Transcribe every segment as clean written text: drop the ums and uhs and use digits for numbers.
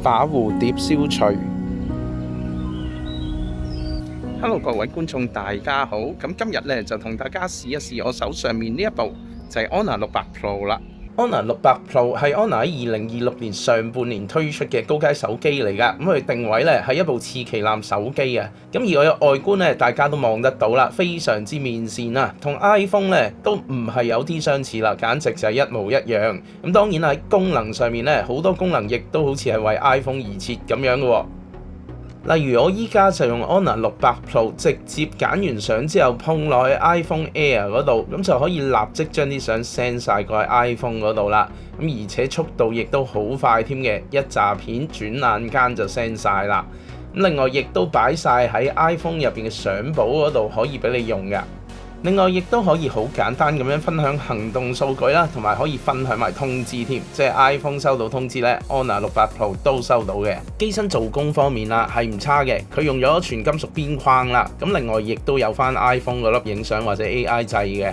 把蝴蝶消除。Hello， 各位觀眾大家好，咁今日咧就同大家試一試我手上面呢一部就係 Honor 600 Pro 啦。Honor 600 Pro 係 Honor 喺2026年上半年推出嘅高階手機嚟㗎，咁佢定位咧係一部次旗艦手機啊。咁而佢嘅外觀咧，大家都望得到啦，非常之面善啊，同 iPhone 咧都唔係有啲相似啦，簡直就係一模一樣。咁當然喺功能上面咧，好多功能亦都好似係為 iPhone 而設咁樣嘅喎。例如我依家就用 Honor 600 Pro 直接揀完相之後碰落去 iPhone Air 嗰度，咁就可以立即將啲相 send 晒過去 iPhone 嗰度啦。咁而且速度亦都好快添嘅，一紮片轉眼間就 send 晒啦。咁另外亦都擺晒喺 iPhone 入邊嘅相簿嗰度可以俾你用㗎。另外亦都可以好簡單咁樣分享行動數據啦，同埋可以分享埋通知添，即係 iPhone 收到通知咧 ，Honor 600 Pro 都收到嘅。機身做工方面啦，係唔差嘅，佢用咗全金屬邊框啦，咁另外亦都有翻 iPhone 嗰粒影相或者 AI 掣嘅。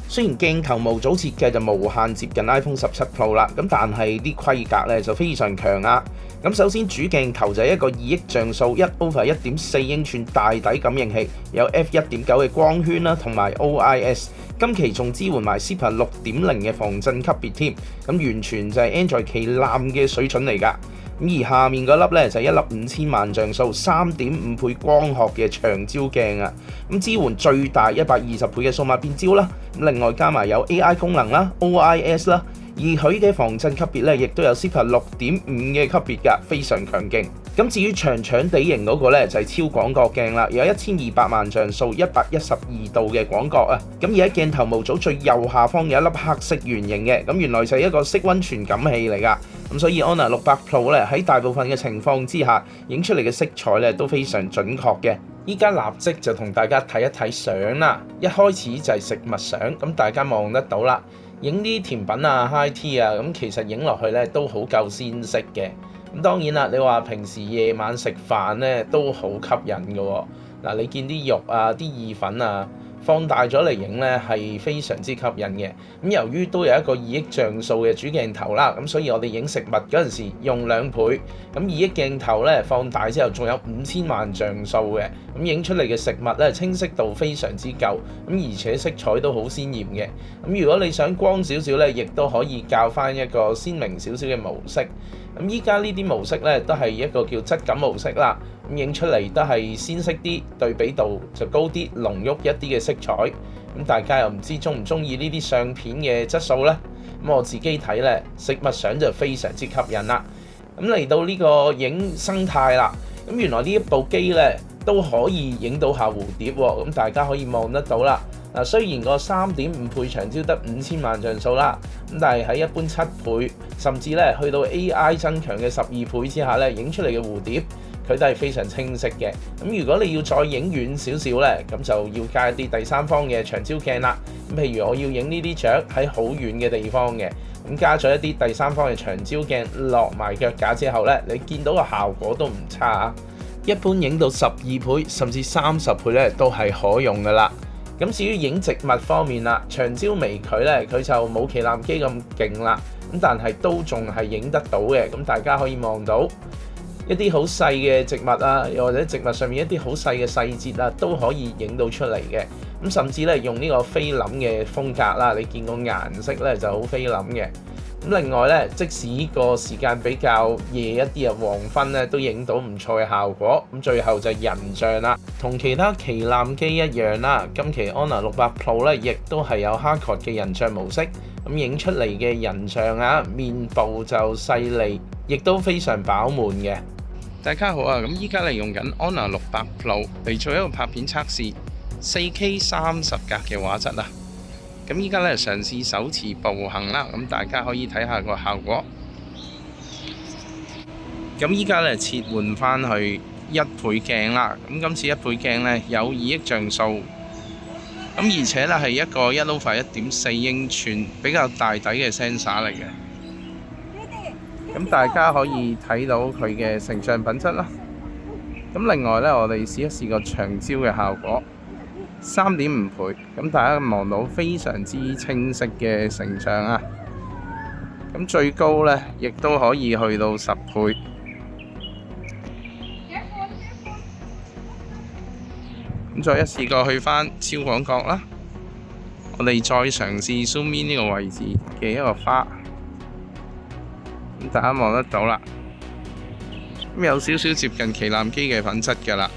雖然鏡頭模組設計就無限接近 iPhone 17 Pro 啦，咁但係啲規格咧就非常強啊。咁首先主鏡頭就係一個2億像素1/1.4英寸大底感應器，有 F1.9 嘅光圈啦，同埋 OIS。今期仲支援埋 CEPA 6.0嘅防震級別添，咁完全就係 Android 旗艦嘅水準嚟㗎。咁而下面嗰粒咧就係一粒5000萬像素3.5倍光學嘅長焦鏡啊，咁支援最大120倍嘅數碼變焦啦，另外加埋有 AI 功能啦、OIS 啦，而佢嘅防震級別咧亦都有 CEPA 6.5嘅級別㗎，非常強勁。咁至於長長地形嗰個咧就係超廣角鏡啦，有1200萬像素112度嘅廣角啊。咁而喺鏡頭模組最右下方有一粒黑色圓形嘅，咁原來就係一個色溫傳感器嚟㗎。咁所以 Honor 600 Pro 咧喺大部分嘅情況之下，影出嚟嘅色彩咧都非常準確嘅。依家立即就同大家睇一睇相啦。一開始就係食物相，咁大家望得到啦。影啲甜品啊、high tea 啊，咁其實影落去咧都好夠鮮色嘅。咁當然啦，你話平時夜晚食飯咧都好吸引嘅喎。嗱，你見啲肉啊、啲意粉啊，放大咗嚟影咧係非常之吸引嘅。咁由於都有一個2億像素嘅主鏡頭啦，咁所以我哋影食物嗰陣時用2倍。咁2億鏡頭咧放大之後仲有5000萬像素嘅，咁影出嚟嘅食物咧清晰度非常之夠，咁而且色彩都好鮮豔嘅。咁如果你想光少少咧，亦都可以校翻一個鮮明少少嘅模式。咁依家呢啲模式咧都係一個叫質感模式啦，咁影出嚟都係鮮色啲，對比度就高啲，濃郁一啲嘅色彩。咁大家又唔知中唔中意呢啲相片嘅質素呢？咁我自己睇咧，食物相就非常之吸引啦。咁嚟到呢個影生態啦，咁原來呢一部機咧都可以影到下蝴蝶喎，咁大家可以望得到啦。嗱，雖然個3.5倍長焦得5000萬像素啦，咁但係喺一般7倍，甚至咧去到 AI 增強嘅12倍之下咧，影出嚟嘅蝴蝶佢都係非常清晰嘅。咁如果你要再影遠少少咧，咁就要加一啲第三方嘅長焦鏡啦。咁譬如我要影呢啲雀喺好遠嘅地方嘅，咁加咗一啲第三方嘅長焦鏡落埋腳架之後咧，你見到個效果都唔差啊！一般影到12倍甚至30倍咧都係可用噶啦。咁至於影植物方面啦，長焦微距咧佢就冇旗艦機咁勁啦，咁但係都仲係影得到嘅。咁大家可以望到一啲好細嘅植物啊，又或者植物上面一啲好細嘅細節啊，都可以影到出嚟嘅。咁甚至咧用呢個菲林嘅風格啦，你見個顏色咧就好菲林嘅。咁另外咧，即使個時間比較夜一啲啊，黃昏咧都影到唔錯嘅效果。咁最後就係人像啦，同其他旗艦機一樣啦。今期 Honor 600 Pro 咧，亦都係有 Hardcore 嘅人像模式。咁影出嚟嘅人像啊，面部就細膩，亦都非常飽滿嘅。大家好啊，咁依家嚟用緊 Honor 600 Pro 嚟做一個拍片測試，4K 30格嘅畫質啊。咁依家咧嘗試手持步行啦，咁大家可以睇下個效果。咁依家咧切換翻去1倍鏡啦，咁今次1倍鏡咧有2億像素，咁而且咧係一個1/1.4英寸比較大底嘅 sensor 嚟嘅。咁大家可以睇到佢嘅成像品質啦。咁另外咧，我哋試一試個長焦嘅效果。3.5倍，咁大家望到非常之清晰嘅成像啊！咁最高呢，亦都可以去到10倍。咁再一試過去返超廣角啦，我哋再嘗試 zoom in 呢個位置嘅一個花，咁大家望得到啦，咁有少少接近旗艦機嘅品質㗎啦。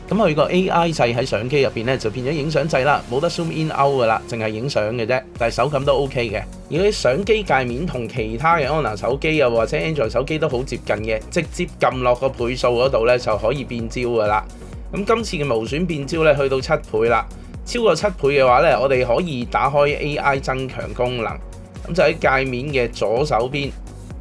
咁佢個 AI 掣喺相機入邊咧就變咗影相掣啦，冇得 zoom in out 噶啦，淨係影相嘅啫，但係手感都 OK 嘅。而啲相機界面同其他嘅 Honor 手機又或者 Android 手機都好接近嘅，直接撳落個倍數嗰度咧就可以變焦噶啦。咁今次嘅無損變焦咧去到7倍啦，超過7倍嘅話咧，我哋可以打開 AI 增強功能，咁就喺界面嘅左手邊。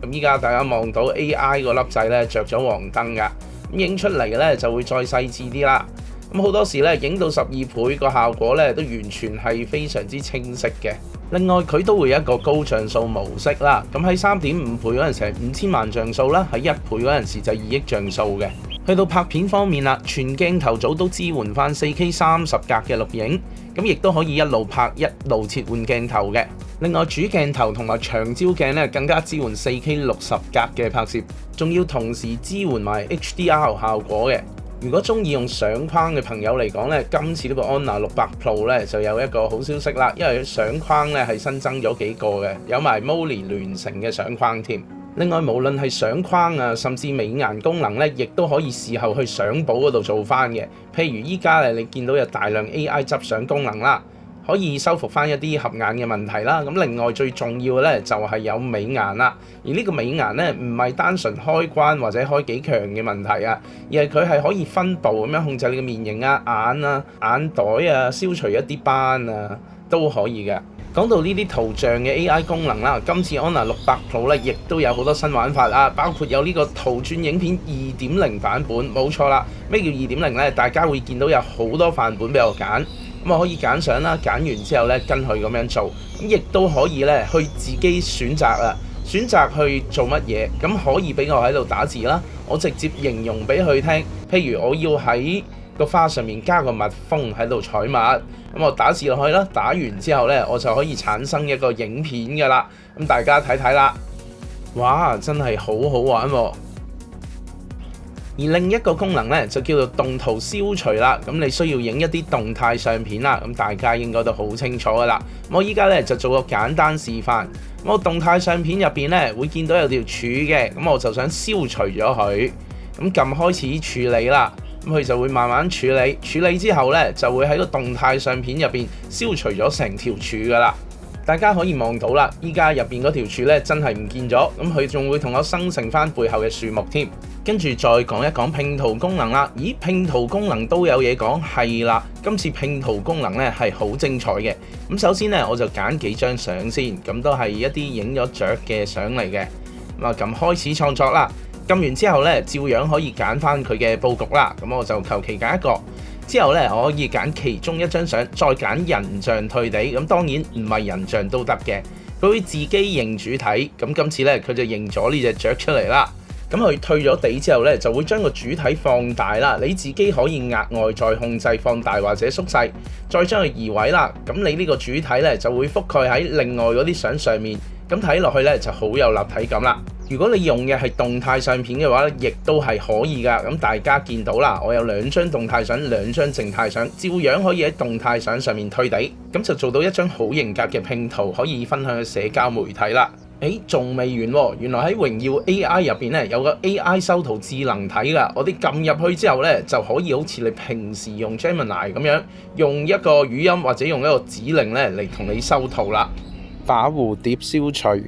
咁依家大家望到 AI 個粒掣咧着咗黃燈噶。影出嚟嘅咧就會再細緻啲啦，咁好多時咧影到12倍個效果咧都完全係非常之清晰嘅。另外佢都會有一個高像素模式啦，咁喺3.5倍嗰陣時係5000萬像素啦，喺1倍嗰陣時就2億像素嘅。去到拍片方面啦，全鏡頭組都支援翻 4K 30格嘅錄影，咁亦都可以一路拍一路切換鏡頭嘅。另外主鏡頭同埋長焦鏡咧更加支援 4K 60格嘅拍攝，仲要同時支援埋 HDR 效果嘅。如果中意用相框嘅朋友嚟講咧，今次呢部 Honor 600 Pro 咧就有一個好消息啦，因為相框咧係新增咗幾個嘅，有埋 Moly 聯成嘅相框添。另外無論係相框啊，甚至美顏功能咧，亦都可以事後去相簿嗰度做翻嘅。譬如依家你見到有大量 AI 執相功能啦，可以修復翻一啲合眼嘅問題啦。咁另外最重要嘅咧就係有美顏啦，而呢個美顏咧唔係單純開關或者開幾強嘅問題啊，而係佢係可以分步咁樣控制你嘅面型啊、眼啊、眼袋啊，消除一啲斑啊都可以嘅。講到呢啲圖像嘅 AI 功能啦，今次 Honor 600 Pro 咧亦都有好多新玩法啊，包括有呢個圖轉影片 2.0 版本，冇錯啦。咩叫 2.0 咧？大家會見到有好多範本俾我揀，咁啊可以揀相啦，揀完之後咧跟佢咁樣做，咁亦都可以咧去自己選擇啊，選擇去做乜嘢，咁可以俾我喺度打字啦，我直接形容俾佢聽，譬如我要喺個花上面加個蜜蜂喺度採蜜，咁我打字落去啦，打完之後呢，我就可以產生一個影片噶啦，咁大家睇睇啦，哇，真係好好玩喎！而另一個功能呢，就叫做動圖消除啦，咁你需要影一啲動態相片啦，咁大家應該都好清楚噶啦。我依家呢，就做個簡單示範，我動態相片入邊呢，會見到有條柱嘅，咁我就想消除咗佢，咁撳開始處理啦。咁佢就會慢慢處理，處理之後呢，就會喺個動態相片入邊消除咗成條柱噶啦。大家可以望到啦，依家入邊嗰條柱呢真係唔見咗，咁佢仲會同我生成翻背後嘅樹木添。跟住再講一講拼圖功能啦。咦，拼圖功能都有嘢講，係啦，今次拼圖功能呢係好精彩嘅。咁首先呢，我就揀幾張相先，咁都係一啲影咗雀嘅相嚟嘅。咁啊，撳開始創作啦。撳完之後咧，照樣可以揀翻佢嘅佈局啦。咁我就求其揀一個，之後咧我可以揀其中一張相，再揀人像退地。咁當然唔係人像都得嘅，佢會自己認主體。咁今次咧佢就認咗呢隻雀出嚟啦。咁佢退咗地之後咧，就會將個主體放大啦。你自己可以額外再控制放大或者縮細，再將佢移位啦。咁你呢個主體咧就會覆蓋喺另外嗰啲相上面。咁睇落去咧就好有立體感啦。如果你用嘅係動態相片嘅話咧，亦都係可以㗎。咁大家見到啦，我有2張動態相、2張靜態相，照樣可以喺動態相上面退地，咁就做到一張好型格嘅拼圖，可以分享去社交媒體啦。仲未完喎，原來喺榮耀 AI 入邊咧有個 AI 修圖智能體㗎。我哋撳入去之後咧，就可以好似你平時用 Gemini 咁樣，用一個語音或者用一個指令咧嚟同你修圖啦。把蝴蝶消除。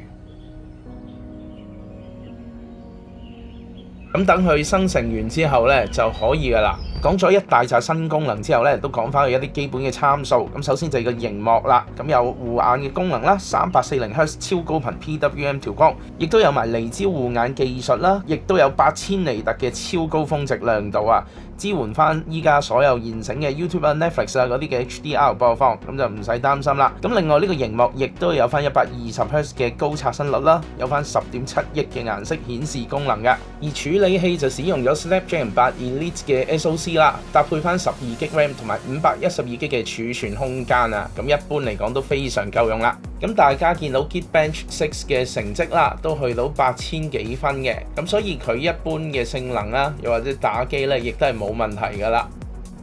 咁等佢生成完之後咧就可以噶啦。講咗一大紮新功能之後咧，都講翻佢一啲基本嘅參數。咁首先就係個螢幕啦，咁有護眼嘅功能啦，340Hz 超高頻 PWM 調光，亦都有埋離焦護眼技術啦，亦都有8000尼特嘅超高峰值亮度啊，支援翻依家所有現成嘅 YouTube 啊、Netflix 啊嗰啲嘅 HDR 播放，咁就唔使擔心啦。咁另外呢個螢幕亦都有翻120Hz 嘅高刷新率啦，有翻10.7億嘅顏色顯示功能嘅，而處理器就使用咗 Snapdragon 8 Elite 嘅 SoC 啦，搭配翻12GB RAM 同埋512GB嘅儲存空間啊，咁一般嚟講都非常夠用啦。咁大家見到 Geekbench 6嘅成績啦，都去到8000幾分嘅，咁所以佢一般嘅性能啦，又或者打機咧，亦都係冇問題噶啦。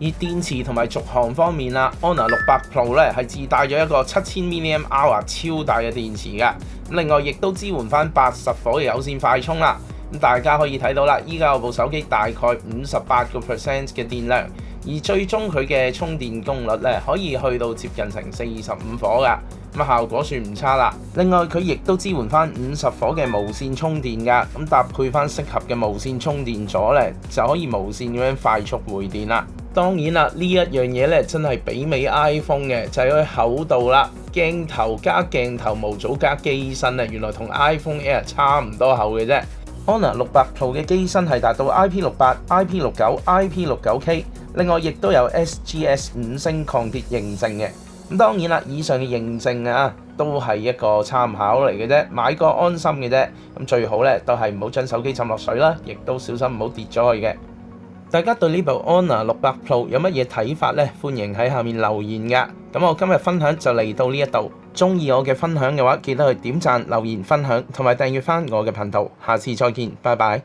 而電池同埋續航方面啦，Honor 600 Pro 咧係自帶咗一個7000 mAh 超大嘅電池㗎。另外亦都支援翻80火嘅有線快充啦。咁大家可以睇到啦，依家我部手機大概58% 嘅電量，而最終佢嘅充電功率咧可以去到接近成45火㗎。咁效果算唔差啦。另外佢亦都支援翻50火嘅無線充電㗎。咁搭配翻適合嘅無線充電座咧，就可以無線咁樣快速回電啦。當然啦，呢一樣嘢咧真係媲美 iPhone 嘅，就係佢厚度啦。鏡頭加鏡頭模組加機身啊，原來同 iPhone Air 差唔多厚嘅啫。Honor 600 Pro 嘅機身係達到 IP68、IP69、IP69K， 另外亦都有 SGS 5星抗跌認證嘅。咁當然啦，以上嘅認證啊都係一個參考嚟嘅啫，買個安心嘅啫。咁最好咧都係唔好將手機浸落水啦，亦都小心唔好跌咗去嘅。大家對呢部 Honor 600 Pro 有乜嘢睇法呢？歡迎喺下面留言㗎。咁我今日分享就嚟到呢一度。鍾意我嘅分享嘅話，記得去點讚、留言、分享同埋訂閱返我嘅頻道。下次再見，拜拜。